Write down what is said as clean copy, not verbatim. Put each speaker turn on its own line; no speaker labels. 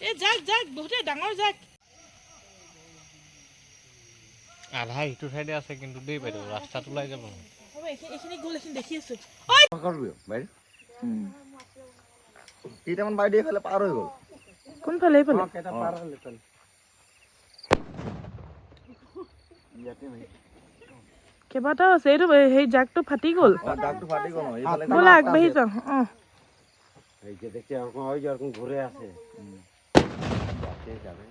এ যাক যাক বহুতে ডাঙৰ যাক
আধা ইটো সাইডে আছে কিন্তু দেই বাইদেউ ৰাস্তাত ওলাই যাব
হ'ব এইখিনি গ'ল এইখিনি দেখি আছো
করবি বাইরে কেইটামান বাইরে ফেলে পার হয়ে গেল
কোনফালে এইফালে
কেইটা পাৰ হ'লে চল
কেইবাটাও আছে এইটো সেই জাকটো ফাটি গ'ল
ডাকটো ফাটি গেল এইফালে
ব'লা আগবাঢ়ি যাওঁ
এই যে দেখছি ওই যে ঘুরে আছে
যাবে